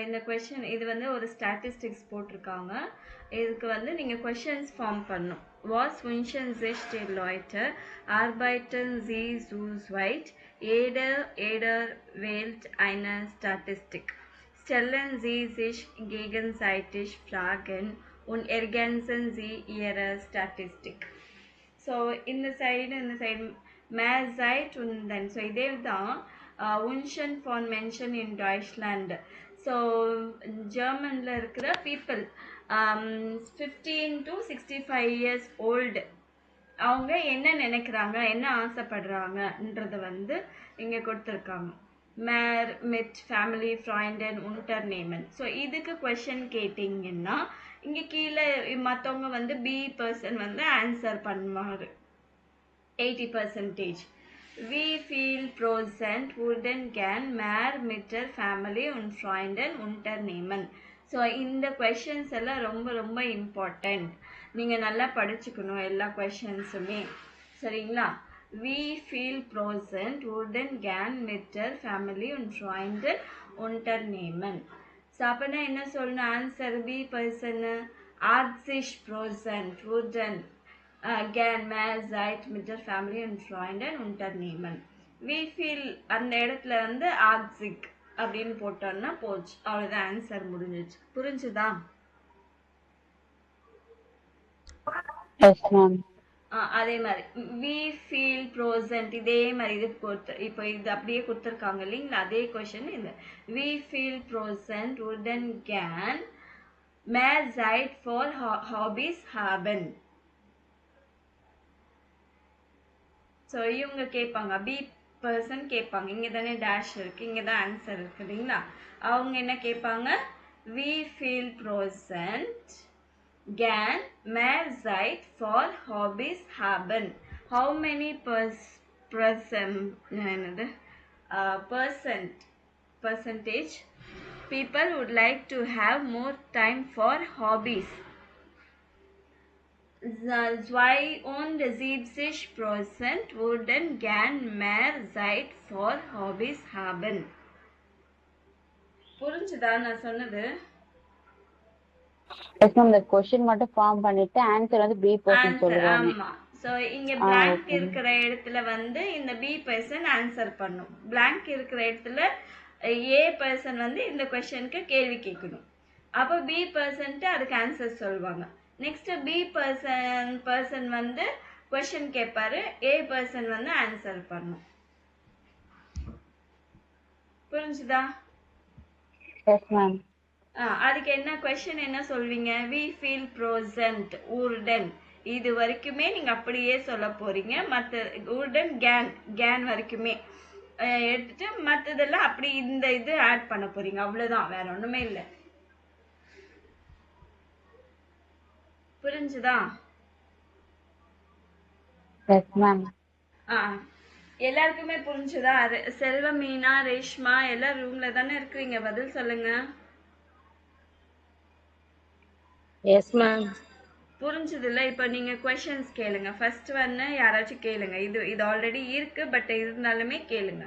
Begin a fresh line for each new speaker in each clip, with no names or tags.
இந்த கொஸ்டின் இது வந்து ஒரு ஸ்டாட்டிஸ்டிக்ஸ் போட்டிருக்காங்க. இதுக்கு வந்து நீங்கள் கொஷின்ஸ் ஃபார்ம் பண்ணணும். Was wünschen sich die Leute arbeiten sie so weit? Jeder wählt eine Statistik. Stellen Sie sich gegenseitig Fragen und ergänzen Sie Ihre Statistik. So இந்த side mehr Zeit und then so இதே தான் wünschen von Menschen in Deutschland. So ஜெர்மனில் இருக்கிற people 15 to 65 years old அவங்க என்ன நினைக்கிறாங்க, என்ன ஆசைப்படுறாங்கன்றத வந்து இங்கே கொடுத்துருக்காங்க. மேர் மிட் ஃபேமிலி ஃப்ரைண்டன் உண்டர்நேமன். ஸோ இதுக்கு கொஷின் கேட்டிங்கன்னா இங்கே கீழே மற்றவங்க வந்து பி பர்சன் வந்து ஆன்சர் பண்ணுவார் 80%. We feel present wurden gern mehr mit der Family und Freunden unternehmen. So இந்த கொஷின்ஸ் எல்லாம் ரொம்ப ரொம்ப இம்பார்ட்டண்ட். நீங்கள் நல்லா படிச்சுக்கணும் எல்லா கொஷின்ஸுமே, சரிங்களா? We feel present wurden gern mit der Family und Freunden unternehmen. So அப்படின்னா என்ன சொல்லணும்? ஆன்சர் பி பர்சனு 80% wurden gern mehr Zeit mit der Family und Freunden unternehmen. We feel அந்த இடத்துல வந்து 80 அப்படின்னு போட்டோம்னா போச்சு, அவ்வளோதான், ஆன்சர் முடிஞ்சிச்சு. புரிஞ்சுதா? அதே மாதிரி we feel present இதே மாதிரி இது இப்போ இது அப்படியே கொடுத்துருக்காங்க இல்லைங்களா, அதே கொஸ்டின் இது. we feel present wurden gern mehr Zeit for hobbies haben. So இவங்க கேட்பாங்க, பி பர்சன் கேட்பாங்க, இங்கே தானே டேஷ் இருக்குது, இங்கே தான் ஆன்சர் இருக்குது இல்லைங்களா. அவங்க என்ன கேட்பாங்க? we feel present gern mehr Zeit for hobbies haben. How many percentage people would like to have more time for hobbies? 72% würden gern mehr Zeit for hobbies haben. புரிஞ்சுதா நான் சொன்னது?
எஸ் மேம், இந்த question மட்டும் form பண்ணிட்டு answer வந்து B person சொல்லுவாங்க.
ஆமா. So இங்க blank இருக்கிற இடத்துல வந்து இந்த பி பர்சன் ஆன்சர் பண்ணும். blank இருக்கிற இடத்துல ஏ பர்சன் வந்து இந்த क्वेश्चनக்கு கேள்வி கேட்கணும். அப்ப பி பர்சன்ட்டு அதுக்கு ஆன்சர் சொல்வாங்க. நெக்ஸ்ட் பி பர்சன் வந்து क्वेश्चन கேட்பாரு, ஏ பர்சன் வந்து ஆன்சர் பண்ணும். புரிஞ்சுதா?
Yes ma'am.
அதுக்கு என்ன கொஸ்டின் என்ன சொல்வீங்க? we feel present wurden. இது வரைக்குமே நீங்க அப்படியே சொல்ல போறீங்க. மற்ற wurden gern வரைக்குமே எடுத்துட்டு மற்றதெல்லாம் அப்படி இந்த இது ஆட் பண்ண போறீங்க, அவ்வளவுதான், வேற ஒண்ணுமே இல்லை. புரிஞ்சுதா?
Yes ma'am.
எல்லாருக்குமே புரிஞ்சுதா? செல்வம், மீனா, ரேஷ்மா எல்லாம் ரூம்ல தானே இருக்கிறீங்க, பதில் சொல்லுங்க.
Yes ma'am.
புரிஞ்சதில்ல? இப்போ நீங்க क्वेश्चंस கேளுங்க. ஃபர்ஸ்ட் ஒன்னு யாராச்சும் கேளுங்க. இது ஆல்ரெடி இருக்கு, பட் இருந்தாலுமே கேளுங்க.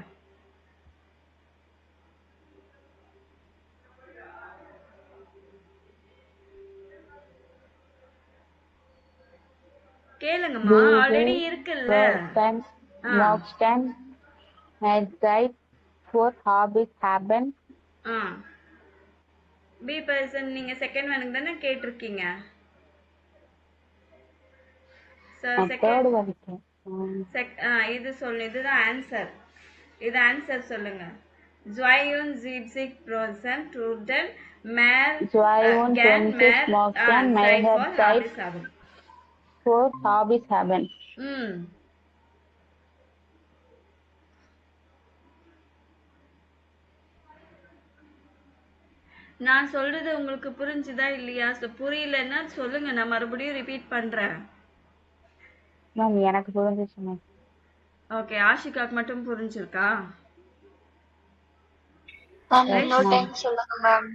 கேளுங்கம்மா, ஆல்ரெடி இருக்குல்ல. பி பர்சன் நீங்க செகண்ட் ஒன்னுக்கு தானே கேட்டிருக்கீங்க. இது சொல்லு, இதுதான் ஆன்சர். இது ஆன்சர் சொல்லுங்க. 72% wurden mehr gern mehr Zeit for hobbies haben. நான் சொல்றது உங்களுக்கு புரிஞ்சுதா இல்லையா? புரியலன்னா சொல்லுங்க, நான் மறுபடியும் ரிப்பீட் பண்றேன்.
மேம் எனக்கு புரிஞ்சிச்சு மேம்.
ஓகே, ஆஷிகாக்கு மட்டும் புரிஞ்சிருக்கா?
சொல்லுங்க மேம்.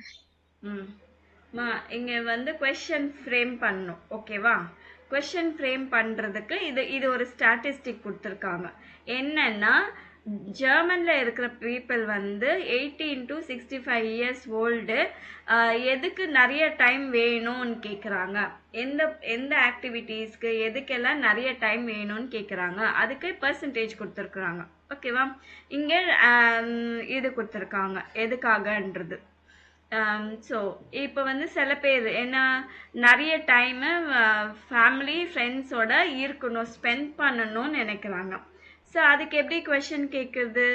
இங்க வந்து क्वेश्चन ஃப்ரேம் பண்ணனும், ஓகேவா? क्वेश्चन ஃப்ரேம் பண்றதுக்கு இது ஒரு ஸ்டாட்டிஸ்டிக் கொடுத்திருக்காங்க. என்னன்னா ஜெர்மன்ல இருக்கிற பீப்புள் வந்து 18 to 65 இயர்ஸ் ஓல்டு எதுக்கு நிறைய டைம் வேணும்னு கேட்குறாங்க. எந்த எந்த ஆக்டிவிட்டீஸ்க்கு எதுக்கெல்லாம் நிறைய டைம் வேணும்னு கேட்குறாங்க. அதுக்கு பர்சன்டேஜ் கொடுத்துருக்குறாங்க. ஓகேவா? இங்கே இது கொடுத்துருக்காங்க எதுக்காகன்றது. ஸோ இப்போ வந்து சில பேர் என்ன நிறைய டைமு ஃபேமிலி ஃப்ரெண்ட்ஸோட இருக்கணும், ஸ்பெண்ட் பண்ணணும்னு நினைக்கிறாங்க. ஸோ அதுக்கு எப்படி கொஷின் கேட்குறது?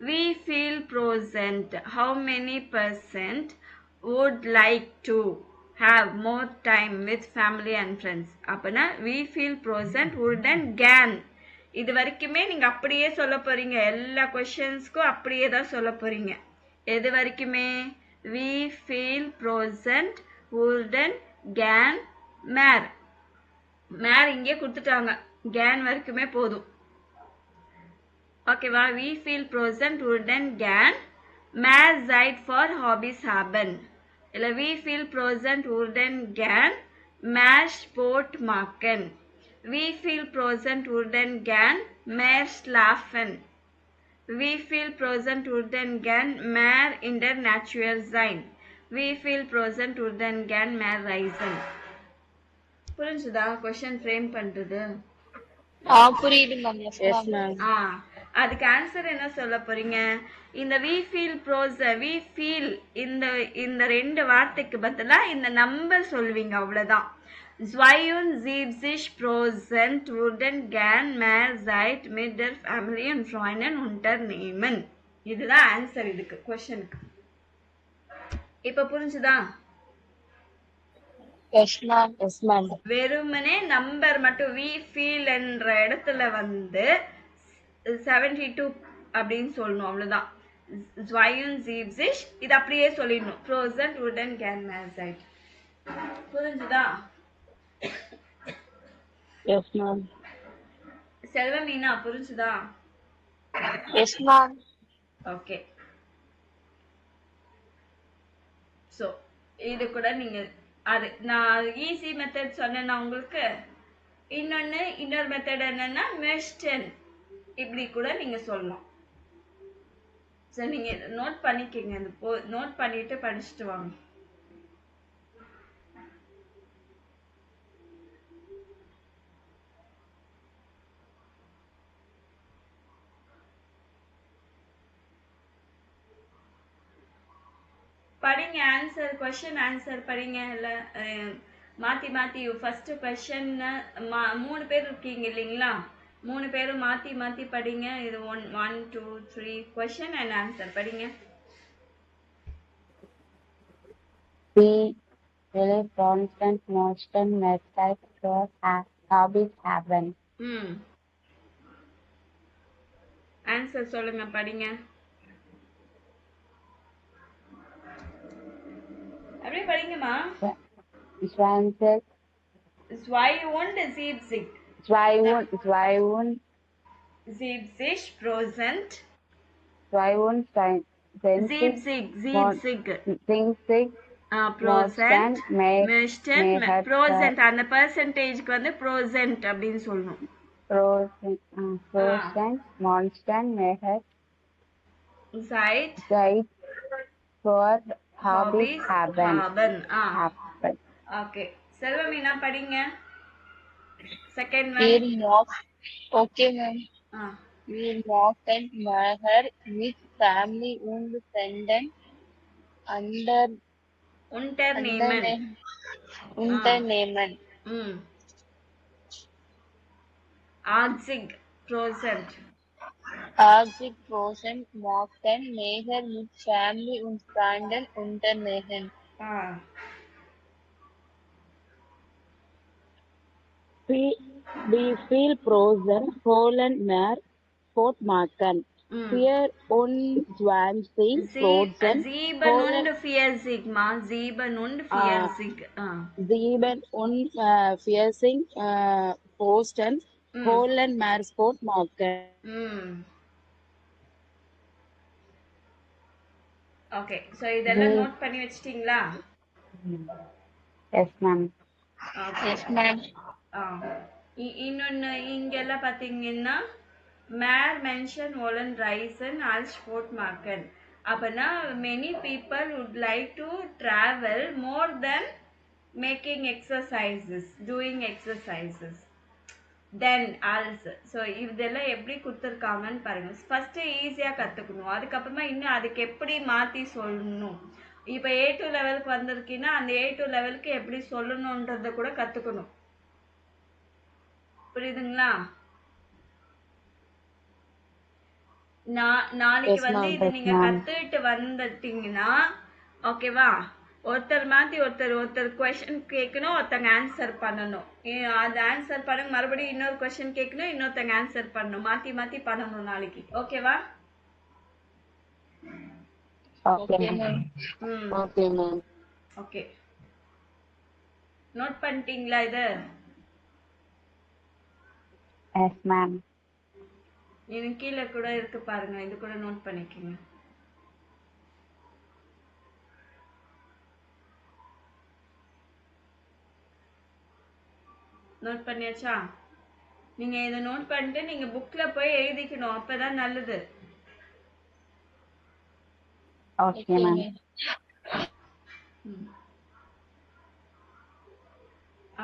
we feel present, how many percent would like to have more time with family and friends? அப்படின்னா we feel present would and can. இது வரைக்குமே நீங்கள் அப்படியே சொல்ல போகிறீங்க. எல்லா கொஷின்ஸ்க்கும் அப்படியே தான் சொல்ல போகிறீங்க. எது வரைக்குமே we feel present would and can மேர் மேர் இங்கே கொடுத்துட்டாங்க. கேன் வரைக்குமே போதும். ஓகேவா? we feel present would and can mehr Zeit for hobbies haben. இல்லை we feel present would and can mehr Sport machen. we feel present would and can mehr schlafen. we feel present would and can mehr in der Natur sein. we feel present would and can mehr reisen. புரிஞ்சுதா question frame பண்றது?
புரியுது ma'am. Yes ma'am.
அதுக்கு answer என்ன சொல்ல போறீங்க? இந்த we feel இந்த ரெண்டு வார்த்தைக்கு பதிலா இந்த நம்பர் சொல்வீங்க. அவ்வளவுதான். 72 present wurden gern mehr Zeit mit der Familie und Freunden unternehmen. இதுதான் ஆன்சர் இதுக்கு கொஸ்டினுக்கு. இப்ப புரிஞ்சுதா? வெறுமனே நம்பர் மட்டும் we feel என்ற இடத்துல வந்து 72 அப்படின்னு சொல்லணும். அவ்வளவுதான். 72 இது அப்படியே சொல்லிடணும். present wooden can மேசைட். புரிஞ்சுதா?
Yes ma'am.
செல்வமீனா புரிஞ்சுதா?
Yes ma'am.
ஓகே. சோ இது கூட நீங்க அது நான் ஈஸி மெத்தட் சொன்னேன்னா உங்களுக்கு. இன்னொரு மெத்தட் என்னன்னா மெஸ்டன், இப்படி கூட நீங்க சொல்லலாம். சரி, நீங்க நோட் பண்ணிக்கங்க. நோட் பண்ணிட்டு படிச்சுட்டு வாங்க. படிங்க. ஆன்சர் கொஸ்டின் ஆன்சர் படிங்க. இல்ல மாத்தி மாத்தி ஃபர்ஸ்ட் கொஸ்டின் 3 பேர் இருக்கீங்க இல்லைங்களா? 3 பேரும் மாத்தி மாத்தி படிங்க. இது 1 2 3 கொஸ்டின் அண்ட் ஆன்சர் படிங்க.
Really constant motion website for hobbies happen.
Answer சொல்லுங்க, படிங்க. அப்படியே படிங்கம்மா.
72
70 present 70 அந்த பெர்சன்டேஜ்க்கு வந்து ப்ரோசன்ட் அப்படின்னு சொல்லணும். Zeit
for hobbies happen.
Okay. Selvameena படிங்க. Second
one. Okay ma'am. Wir mochten nachher mit Family und Freunden Unternehmen.80
present
mochten nachher mit Family und Freunden Unternehmen.
We feel present Holland mehr Sport machen. Wir unzwanzig present
47
Posten Holland mehr Sport machen.
Okay. So இதெல்லாம் note பண்ணி வச்சிட்டீங்களா?
Yes ma'am.
Yes ma'am.
இன்னொன்னு இங்க எல்லாம் பாத்தீங்கன்னா Mehr Menschen wollen reisen als Sport machen. அப்பனா many people would like to travel more than making exercises, doing exercises. Then also. So இதெல்லாம் எப்படி கொடுத்துருக்காங்கன்னு பாருங்க. ஃபர்ஸ்ட் ஈஸியாக கற்றுக்கணும், அதுக்கப்புறமா இன்னும் அதுக்கு எப்படி மாற்றி சொல்லணும். இப்போ A2 லெவலுக்கு வந்திருக்கீங்கன்னா அந்த A2 லெவலுக்கு எப்படி சொல்லணுன்றத கூட கற்றுக்கணும். புரியுதுங்களா? நாளைக்கு
Yes,
வந்து
ma'am.
இது
Yes,
நீங்க
ma'am.
கத்துக்கிட்டு வந்துட்டீங்கன்னா ஓகேவா, ஒருத்தர் மாத்தி ஒருத்தர் கொஸ்டின் கேட்கணும், ஒருத்தங்க ஆன்சர் பண்ணணும். அது ஆன்சர் பண்ணுங்க, மறுபடியும் இன்னொரு கொஸ்டின் கேட்கணும், இன்னொருத்தங்க ஆன்சர் பண்ணணும், மாத்தி மாத்தி பண்ணணும் நாளைக்கு. ஓகேவா?
Okay,
Okay,
ma'am.
ma'am.
Okay, ma'am.
Okay, note பண்ணிட்டீங்களா இது?
Yes, ma'am.
இது கீழே கூட இருக்கு பாருங்க, இது கூட நோட் பண்ணிக்கோங்க. நோட் பண்ணியாச்சா? நீங்க இதை நோட் பண்ணிட்டு நீங்க புக்ல போய் எழுதிக்கணும், அப்பதான் நல்லது.
Okay,
Okay,
ma'am.
ma'am.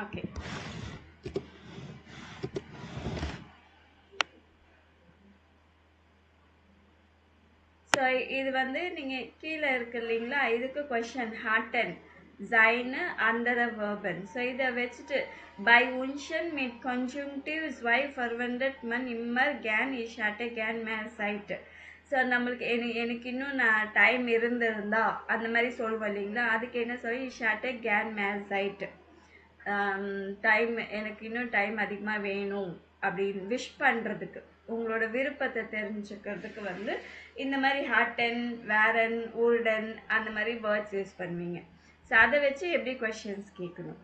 Okay, so இது வந்து நீங்க கீழே இருக்கு இல்லைங்களா, இதுக்கு கொஸ்டின் ஹார்டன் சைனு அண்டர் வேர்பன். ஸோ இதை வச்சுட்டு பை உன்ஷன் மிட் கன்ஜுங்டிவ் ஸ்வை ஃபர்வெண்டட் மன் இம்மர் கேன் இஷாட்டே கேன் மேல் சைட்டு. ஸோ நம்மளுக்கு எனக்கு இன்னும் நான் டைம் இருந்திருந்தா அந்த மாதிரி சொல்லுவோம் இல்லைங்களா, அதுக்கு என்ன சொல்லி இஷாட்டே கேன் மேல் சைட்டு. டைம் எனக்கு இன்னும் டைம் அதிகமாக வேணும் அப்படின்னு விஷ் பண்ணுறதுக்கு, உங்களோட விருப்பத்தை தெரிஞ்சுக்கிறதுக்கு வந்து இந்த மாதிரி ஹார்டன் வேரன் ஊல்டன் அந்த மாதிரி வேர்ட்ஸ் யூஸ் பண்ணுவீங்க. ஸோ அதை வச்சு எப்படி கொஸ்டின்ஸ் கேட்கணும்.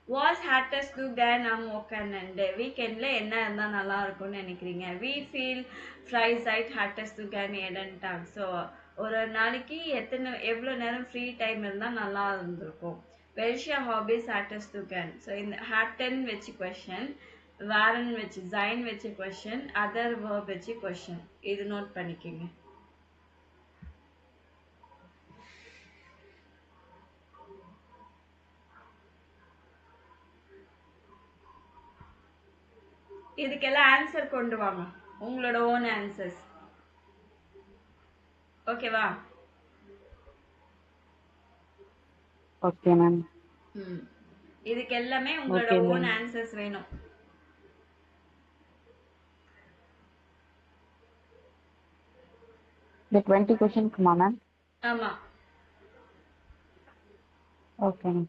வாஸ் ஹார்டஸ் டு கேன் அம் ஓக்கன் அண்ட் வீக்கெண்டில் என்ன இருந்தால் நல்லா இருக்கும்னு நினைக்கிறீங்க? வி ஃபீல் ஃப்ரைஸ் ஐட் ஹார்டஸ் டு கேன் எடன் டாக். ஸோ ஒரு நாளைக்கு எவ்வளோ நேரம் ஃப்ரீ டைம் இருந்தால் நல்லா இருந்திருக்கும். வெல்ஷியா ஹாபிஸ் ஹார்டஸ் டு கேன். ஸோ இந்த ஹார்டன் வச்சு கொஸ்டின், வாரன் வச்சு ஜைன் வச்சு கொஸ்டின், அதர் வேர்ப் வச்சு கொஸ்டின். இது நோட் பண்ணிக்கோங்க. இதுக்கெல்லாம் ஆன்சர் கொண்டு வாங்க, உங்களோட ஓன் ஆன்சர்ஸ். ஓகேவா?
Okay, ma'am.
இதுக்கு எல்லாமே உங்களோட
Okay,
ஓன்
ma'am.
ஆன்சர்ஸ் வேணும்.
The 20 questions, ma'am.
ஆமா,
Okay, ma'am.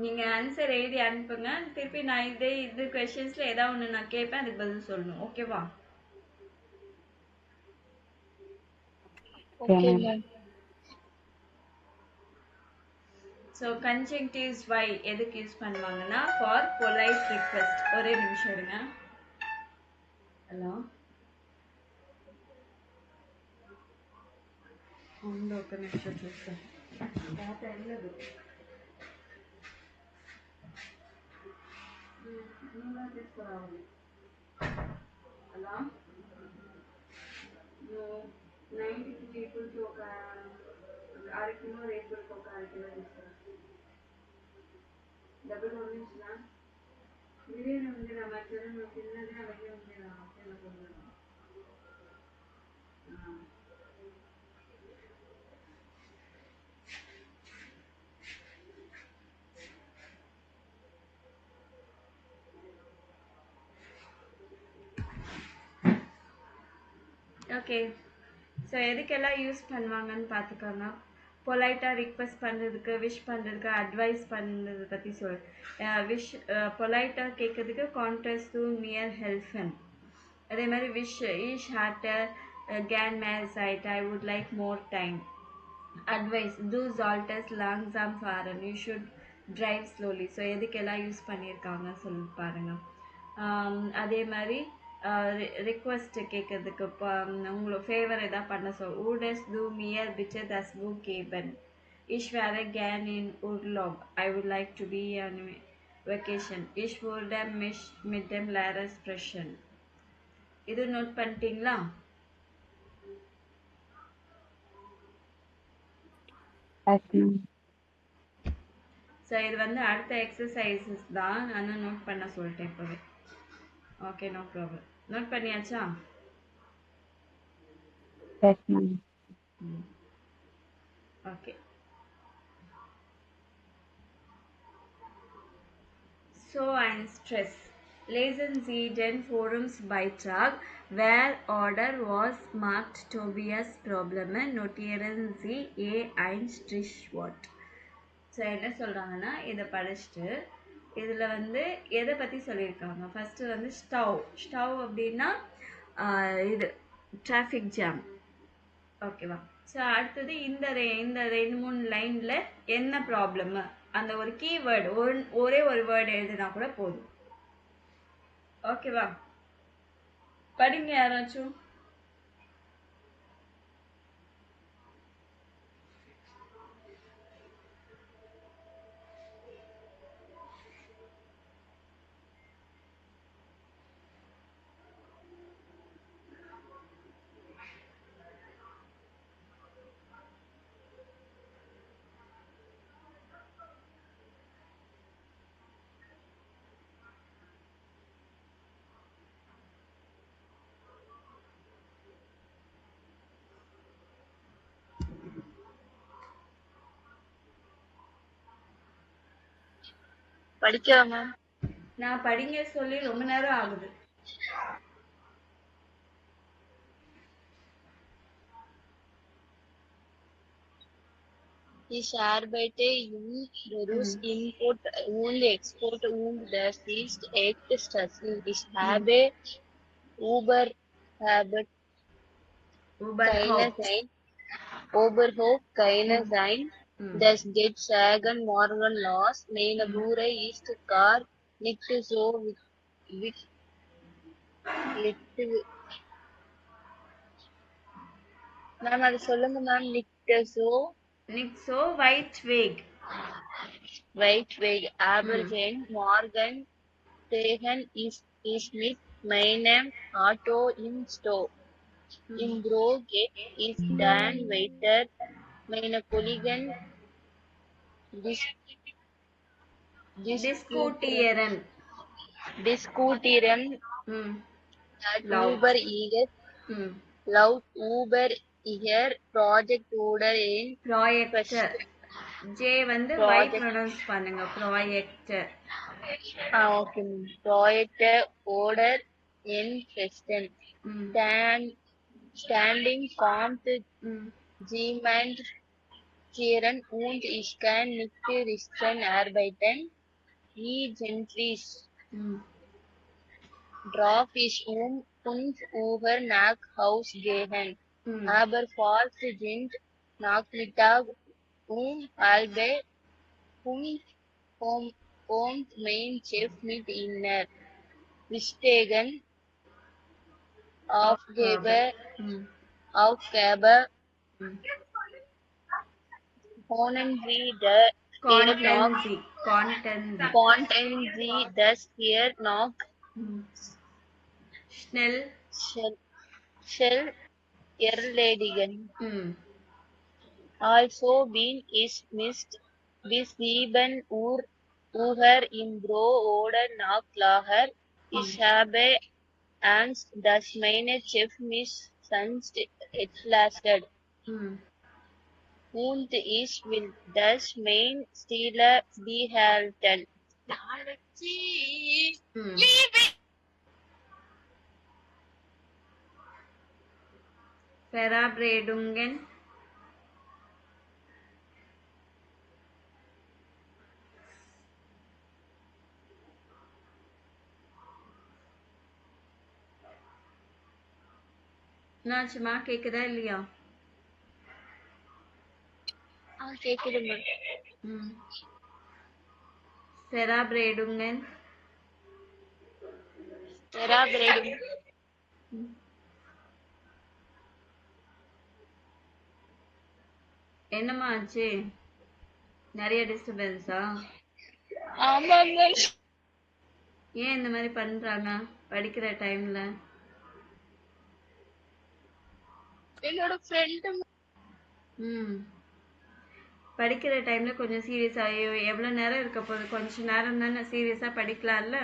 நீங்க ஆன்சர் எழுதி அனுப்புங்க, திருப்பி நான் இது கொஸ்டின்ஸ்ல ஏதாவது ஒன்று நான் கேட்பேன், அதுக்கு பதில் சொல்லணும். ஓகேவா?
Okay,
ma'am.
ma'am.
ஸோ கன்ஜங்டிவ்ஸ் வை எதுக்கு யூஸ் பண்ணுவாங்கன்னா ஃபார் பொலைட் ரிக்வெஸ்ட். ஒரே நிமிஷம் இருங்க. ஹலோ, ఒక నిమిషం చూస్తాను. డేటా వెళ్ళదు. నువ్వు తీసుకురావాలి. హలో, నువ్వు 90 పీపుల్స్ ఒక అరకిలో, రేపులకి ఒక అరకిలో తీసుకురా. డబ్బులు పంపించినా బిర్యానీ ఉంది నా మధ్యాహ్నం నువ్వు తిన్నది అలాగే ఉంది నా తెల్లకుండా. ஓகே, ஸோ எதுக்கெல்லாம் யூஸ் பண்ணுவாங்கன்னு பார்த்துக்கோங்க. பொலைட்டாக ரிக்வெஸ்ட் பண்ணுறதுக்கு, விஷ் பண்ணுறதுக்கு, அட்வைஸ் பண்ணுறது பற்றி பொலைட்டாக கேட்கறதுக்கு கான்ட்ரஸ்ட் டு மியர் ஹெல்ஃபன். அதே மாதிரி விஷ் ஈஷ் ஹார்ட்டர் கேன் மேல் சைட் I would like more time. Advice டூ சால்டஸ் லாங்ஸாம் ஃபாரன் you should drive slowly. So எதுக்கெல்லாம் யூஸ் பண்ணியிருக்காங்கன்னு சொல்லி பாருங்கள். அதே மாதிரி ரிக்வெஸ்ட் கேட்கறதுக்கு, உங்களோட ஃபேவர் எதாவது பண்ண ஊடஸ் டூ மியர் பிச்சர் தஸ் பூ கேபன் இஷ் வேற கேன் இன் உர்லாப் I would like to be vacation. Ich wurde mich mit dem Lehrer sprechen. இது நோட் பண்ணிட்டீங்களா?
Yes, ma'am.
ஸோ இது வந்து அடுத்த எக்ஸசைசஸ் தான், நானும் நோட் பண்ண சொல்லிட்டேன் இப்போவே. Okay, no problem. நோட் பண்ணியாச்சா?
Yes, ma'am.
Okay. So ein Stress. Lesen Sie den Forumsbeitrag. Where order was marked Tobias Problem. Notieren Sie ein Strichwort. So என்ன சொல்கிறாங்கன்னா, இதை படிச்சுட்டு இதில் வந்து எதை பற்றி சொல்லியிருக்காங்க. ஃபஸ்ட்டு வந்து ஸ்டவ் அப்படின்னா இது டிராஃபிக் ஜாம். ஓகேவா? ஸோ அடுத்தது இந்த 2-3 லைனில் என்ன ப்ராப்ளமு, அந்த ஒரு கீவேர்டு ஒரே ஒரு வேர்டு எழுதினா கூட போதும். ஓகேவா? படிங்க யாராச்சும்.
படிக்கவா மேம்?
நான் படிங்க சொல்லி ரொம்ப நேரம் ஆகுது.
Ich arbeite im Beruf Import und Export und das ist echt stressig. Ich habe überhaupt keine sein. Das geht sagen morgen los. Meine Bruder ist gar nicht so wichtig. Ma'am அது சொல்லுங்க ma'am.
Nicht so weit weg.
Aber den Morgen Tegen ist mit meinem Auto im Stau. Im Büro geht es dann weiter. Meine Kollegen
Diskutieren.
that Uber ihr Projekt oder in
Projekt. J வந்து y pronounce பண்ணுங்க. Project.
Okay. Project oder in Festen. Standing kommt jemand kehren und ich kann nicht richtig arbeiten. Wie gently darf ich 5 Uhr nach Haus gehen. Aber falls sind Nachmittag halb 5 kommt mein Chef mit inner Wichtigen Aufgabe können Sie das hier noch schnell erledigen. Also bin ich nicht bis 7 Uhr im Büro oder noch länger. Ich habe Angst, dass meine Chef mich sonst entlastet. Und ich will das mein Stile behalten.
Verabredungen. என்னாச்சுமா, கேக்குதா இல்லையா?
கேக்குது ma'am.
Verabredungen. என்னம்மா ஆச்சு? நிறைய டிஸ்டர்பன்ஸா?
ஆமாங்க.
ஏன் இந்த மாதிரி பண்றாங்க படிக்கிற டைம்ல?
என்னோட ஃப்ரெண்டு
ம் படிக்கிற டைம்ல கொஞ்சம் சீரியஸா எவ்வளவு நேரம் இருக்க போகுது, கொஞ்ச நேரம் தானே, சீரியஸா படிக்கலாம்ல.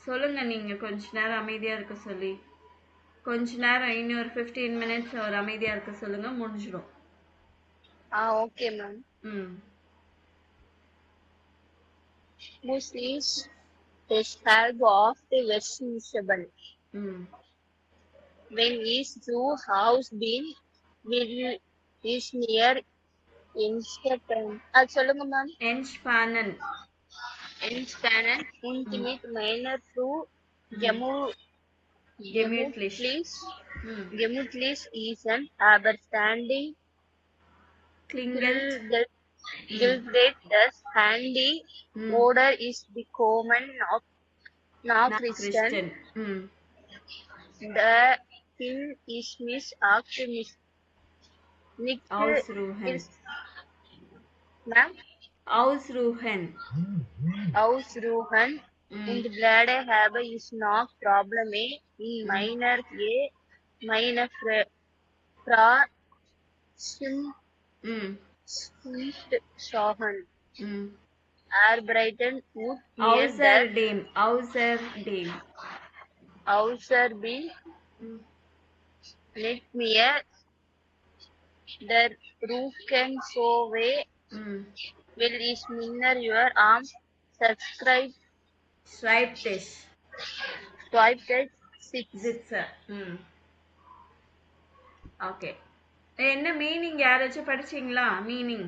சொல்லுங்க, நீங்க கொஞ்ச நேரம் அமைதியா இருக்க சொல்லி. கொஞ்ச நேரம் இன்னொரு 15 minutes ஒரு அமைதியா இருக்க சொல்லுங்க, முடிஞ்சிடும்.
Okay ma'am.
ம்
This is the help of the vegetable.
ம்
When is zoo house been will is near Instagram. சொல்லுங்க ma'am.
என்ஸ்பானன்.
Inspannen und mit meiner Frau
gemütlich. ம்
gemütlich essen, aber standing
klingelt.
Gilbert das Handy
ம்
oder ist bekommen Nachrichten.
ம்
Der Film ist nicht optimistisch.
Ausruhen.
Ma'am?
Ausruhen.
Ausruhen und Blade habe ist noch Probleme in meiner meine Frau
ம்
stimmt schon.
ம்
Arbeiten und
außerdem
außerdem nicht mehr der Rücken so weh.
ம்
Will is minner your arm subscribe
Schreibtisch.
swipe that
Sitze. ம் okay. என்ன meaning யாராச்சும் படிச்சீங்களா? Meaning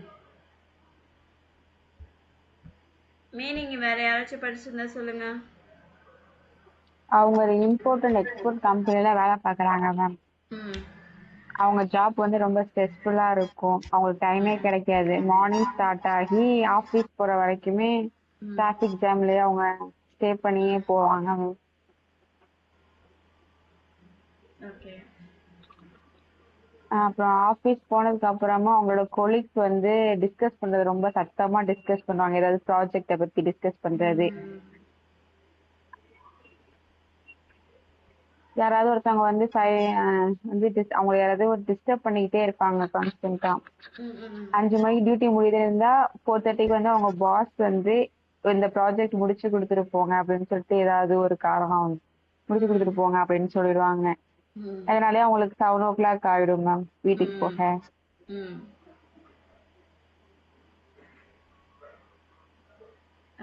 வேற யாராச்சும் படிச்சிருந்தா சொல்லுங்க.
அவங்க ஒரு இம்போர்ட் அண்ட் எக்ஸ்போர்ட் கம்பெனில வேலை பார்க்கறாங்க மேம்.
ம்
அவங்க ஜாப் வந்து ரொம்ப ஸ்ட்ரெஸ்ஃபுல்லா இருக்கும். அவங்களுக்கு டைமே கிடைக்காது. மார்னிங் ஸ்டார்ட் ஆகி ஆபீஸ் போற வரைக்குமே டிராபிக் ஜாம்லயே அவங்க ஸ்டே பண்ணியே போவாங்க மேம்.
ஓகே.
அப்புறம் ஆபீஸ் போனதுக்கு அப்புறமா அவங்களோட கொலீக்ஸ் வந்து டிஸ்கஸ் பண்றது ரொம்ப சத்தமா டிஸ்கஸ் பண்ணுவாங்க. ஏதாவது ப்ராஜெக்ட பத்தி டிஸ்கஸ் பண்றது. யாராவது ஒருத்தவங்க வந்து அவங்க யாராவது ஒரு டிஸ்டர்ப் பண்ணிக்கிட்டே இருப்பாங்க கான்ஸ்டன்டா. 5 மணிக்கு டியூட்டி முடியுது இருந்தா 4:30 வந்து அவங்க பாஸ் வந்து இந்த ப்ராஜெக்ட் முடிச்சு கொடுத்துட்டு போங்க அப்படின்னு சொல்லிட்டு ஏதாவது ஒரு காரணம் முடிச்சு கொடுத்துட்டு போங்க அப்படின்னு சொல்லிடுவாங்க. அதனாலே அவங்களுக்கு 7 o'clock ஆயிடும் மேம் வீட்டுக்கு போக.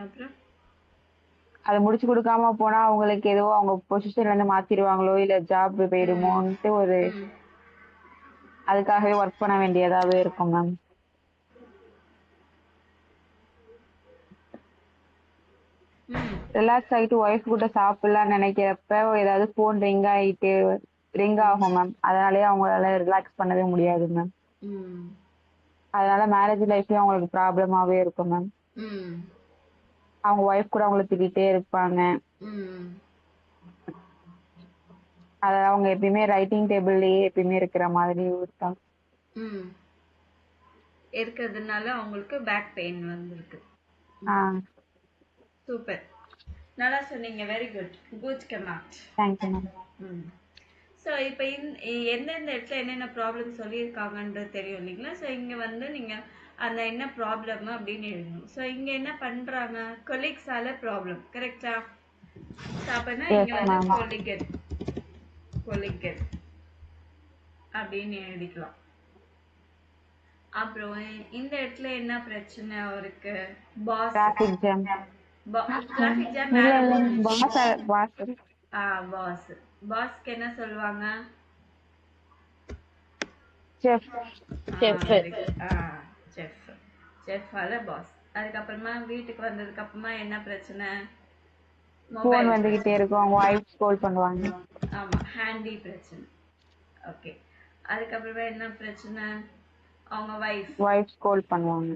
அப்புறம்
அதை முடிச்சு கொடுக்காம போனா அவங்களுக்கு ஏதோ அவங்க பொசிஷன்ல இருந்து மாத்திடுவாங்களோ இல்ல ஜாப் போயிடுமோன்ட்டு ஒரு அதுக்காகவே ஒர்க் பண்ண வேண்டியதாவே இருக்கும் மேம். ரிலாக்ஸ் ஆகிட்டு ஒய்ஃப் கூட சாப்பிடலாம்னு நினைக்கிறப்ப ஏதாவது போன் ரிங் ஆகும் மேம். அதனாலயே அவங்களால ரிலாக்ஸ் பண்ணவே முடியாது மேம். அதனால மேரேஜ் லைஃப்லயும் அவங்களுக்கு ப்ராப்ளமாவே இருக்கும் மேம். அவங்க ஒய்ஃப் கூட அவங்கள திட்டிகிட்டே இருப்பாங்க. அத அவங்க எப்பயுமே ரைட்டிங் டேபிள்லயே எப்பயுமே இருக்கிற மாதிரி இருக்காங்க.
இருக்கிறதுனால அவங்களுக்கு பேக் பெயின் வந்திருக்கு. சூப்பர், நல்லா சொன்னீங்க. Very good comment.
Thank you ma'am.
So இப்போ எந்தெந்த இடத்துல என்னென்ன ப்ராப்ளம் சொல்லியிருக்காங்கன்றது தெரியும் இல்லைங்களா? ஸோ இங்கே வந்து நீங்கள் அந்த என்ன ப்ராப்ளம் அப்படின்னு எழுதணும். ஸோ இங்கே என்ன பண்ணுறாங்க, கொலீக்ஸால ப்ராப்ளம், கரெக்டா? ஸோ அப்போனா இங்கே வந்து கொலிகன் அப்படின்னு எழுதிக்கலாம். அப்புறம் இந்த இடத்துல என்ன பிரச்சனை அவருக்கு? Boss
traffic jam.
பாஸ்க்கு என்ன சொல்லுவாங்க?
செஃப்.
செஃப்பால பாஸ். அதுக்கப்புறமா வீட்டுக்கு வந்ததுக்கு அப்புறமா என்ன பிரச்சனை?
போன் வந்துகிட்டே இருக்கும், அவங்க வைஃப் கால் பண்ணுவாங்க.
ஆமா, ஹேண்டி பிரச்சனை. ஓகே. அதுக்கப்புறமா என்ன பிரச்சனை? அவங்க வைஃப்
கால் பண்ணுவாங்க.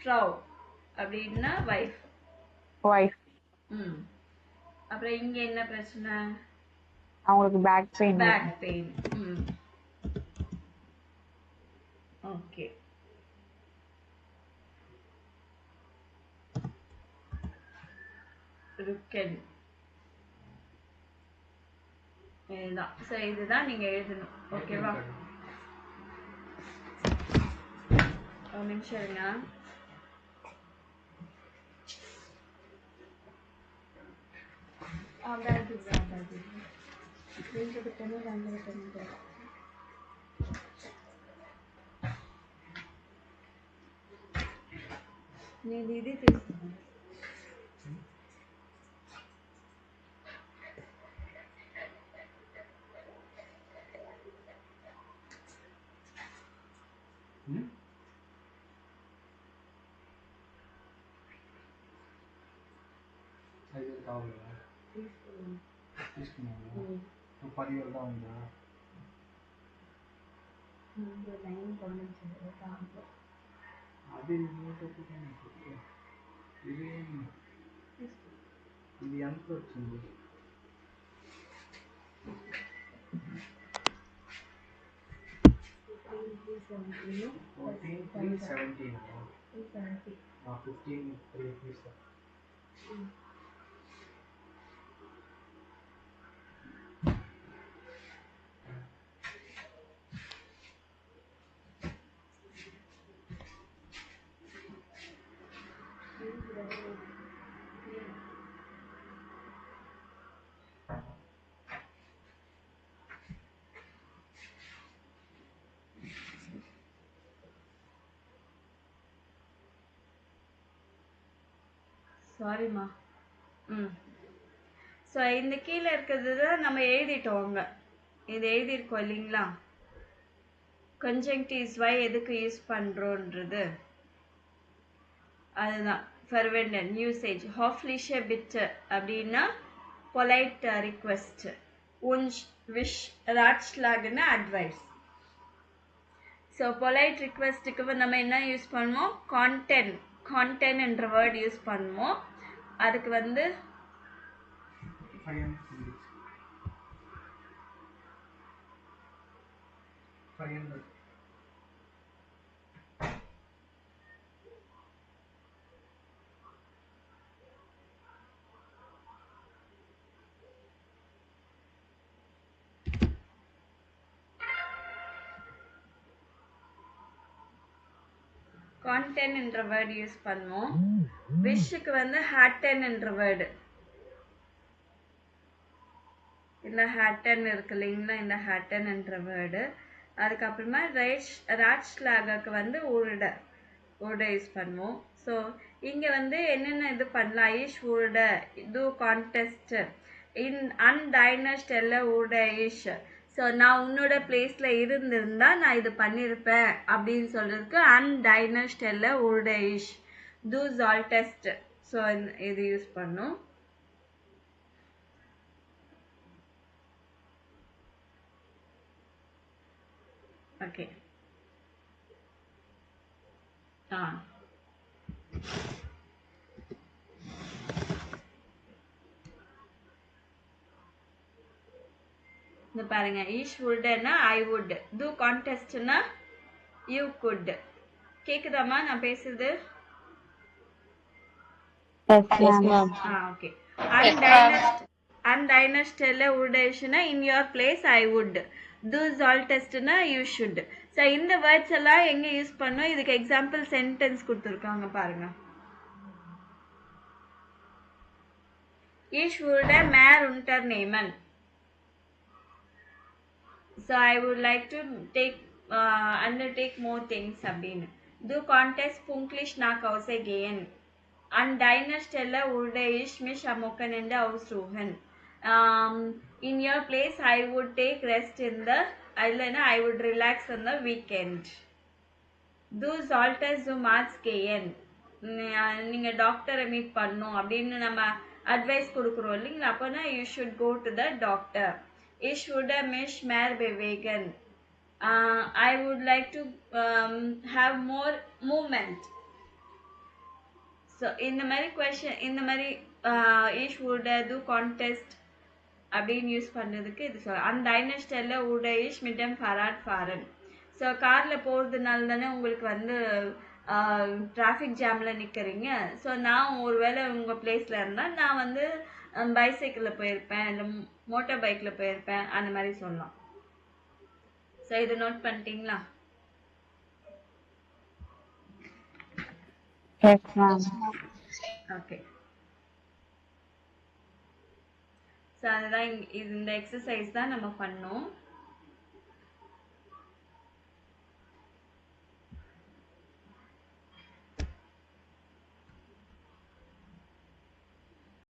ஃப்ரௌ அப்படின்னா வைஃப். அப்புறம் இங்க என்ன பிரச்சனை?
அவங்களுக்கு பேக் பெயின்.
ஓகே. ருக்கன். இதுதான். ஸோ இதுதான் நீங்க எழுதணும். ஓகேவா? ஒரு நிமிஷம் இருங்க. నేను ఇది తీసుకున్నాను.
ఐదు కావాలా తీసుకున్నావా? 10 தான் ఉందా? అది ఇది ఎంత వచ్చింది? 317 15
சாரிம்மா. ஸோ இந்த கீழே இருக்கிறது தான் நம்ம எழுதிட்டோங்க. இது எழுதியிருக்கோம் இல்லைங்களா? கன்ஜங்டிவ்ஸ் வை எதுக்கு யூஸ் பண்ணுறோன்றது அதுதான். ஃபர்வெண்டன் யூசேஜ் ஹாஃப்லிஷே பிட்டு அப்படின்னா பொலைட் ரிக்வெஸ்ட். உன்ச் விஷ் ராட்ஸ்லாக்னா அட்வைஸ். ஸோ பொலைட் ரிக்வெஸ்ட்டுக்கு நம்ம என்ன யூஸ் பண்ணுவோம்? கான்டென்ட் என்ற வேர்ட் யூஸ் பண்ணுவோம். அதுக்கு வந்து
500
கான்டென்ட் என்ற வேர்டு யூஸ் பண்ணுவோம். விஷுக்கு வந்து ஹேட்டன் என்ற வேர்டு. இந்த ஹேட்டன் இருக்கு இல்லைங்களா? இந்த ஹேட்டன் என்ற வேர்டு. அதுக்கப்புறமா ராட்ஸ்லாகுக்கு வந்து உருடை யூஸ் பண்ணுவோம். ஸோ இங்கே வந்து என்னென்ன இது பண்ணலாம்? ஈஷ் உருடை டூ கான்டெஸ்ட் இன் அன்டைனஸ்ட் எல்லாம் உருடை ஈஷ். ஸோ நான் உன்னோட பிளேஸில் இருந்திருந்தா நான் இது பண்ணியிருப்பேன் அப்படின்னு சொல்கிறதுக்கு அன்டைனஸ்ட் எல்லாம் உருடை ஈஷ் டூ ஜால்டெஸ்ட். ஸோ இது யூஸ் பண்ணும். ஓகே. இந்த பாருங்க, ஈஷ் வுட்னா ஐ வுட், டூ கான்டெஸ்ட்னா யூ குட். கேக்குதாமா நான் பேசுறது? ஓகே. அன்டைனஸ்ட்ல வுட்னா in your place I would, டூ ஜால்டெஸ்ட்னா யூ ஷுட். ஸோ இந்த வேர்ட்ஸ் எல்லாம் எங்க யூஸ் பண்ணோம்? இதுக்கு எக்ஸாம்பிள் சென்டென்ஸ் கொடுத்துருக்காங்க பாருங்க. ஈஷ் வுட் மேர் unternehmen. So I would like to undertake more things அப்படின்னு. Du contest punktlich nach Hause gehen. An deiner Stelle würde ich mich am Wochenende ausruhen. In your place I would take rest in the I would relax on the weekend. Du solltest zum Arzt gehen. நீங்க டாக்டரை meet பண்ணணும் அப்படின்னு நம்ம advice கொடுக்குறோம் இல்லைங்களா? அப்போனா you should go to the doctor. Ich würde mich mehr bewegen. I would like to have more movement. So இந்த மாதிரி question, இந்த மாதிரி ich würde do contest அப்படின்னு யூஸ் பண்ணுறதுக்கு இது சொல்ல. அந்த டைனஸ்டரில் would ich mit dem Fahrrad fahren. So காரில் போகிறதுனால தானே உங்களுக்கு வந்து டிராஃபிக் ஜாமில் நிற்கிறீங்க. ஸோ நான் ஒருவேளை உங்கள் பிளேஸில் இருந்தால் நான் வந்து பைசைக்கிளில் போயிருப்பேன், இல்லை மோட்டார் பைக்கில் போயிருப்பேன், அந்த மாதிரி சொல்லலாம். ஸோ இது நோட் பண்ணிட்டீங்களா?
Yes ma'am.
ஓகே. ஸோ அதுதான் இந்த எக்ஸசைஸ் தான் நம்ம பண்ணோம்.